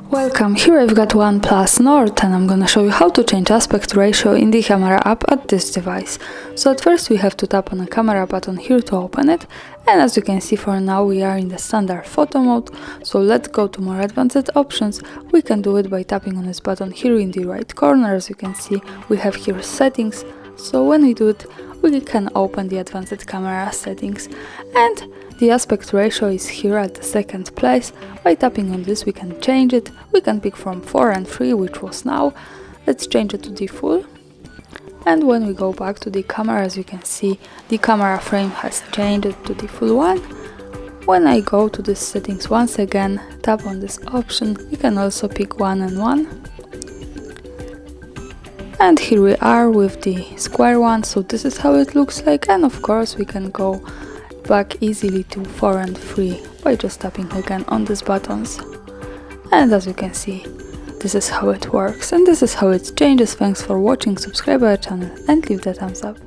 Welcome, here I've got OnePlus Nord and I'm gonna show you how to change aspect ratio in the camera app at this device. So at first we have to tap on the camera button here to open it, and as you can see for now we are in the standard photo mode, so let's go to more advanced options. We can do it by tapping on this button here in the right corner. As you can see we have here settings, so when we do it we can open the advanced camera settings, and the aspect ratio is here at the second place. By tapping on this we can change it. We can pick from 4 and 3, which was now. Let's change it to the full. And when we go back to the camera, as you can see, the camera frame has changed to the full one. When I go to the settings once again, tap on this option, we can also pick 1 and 1. And here we are with the square one, so this is how it looks like, and of course we can go back easily to 4 and 3 by just tapping again on these buttons. And as you can see, this is how it works and this is how it changes. Thanks for watching, subscribe our channel and leave the thumbs up.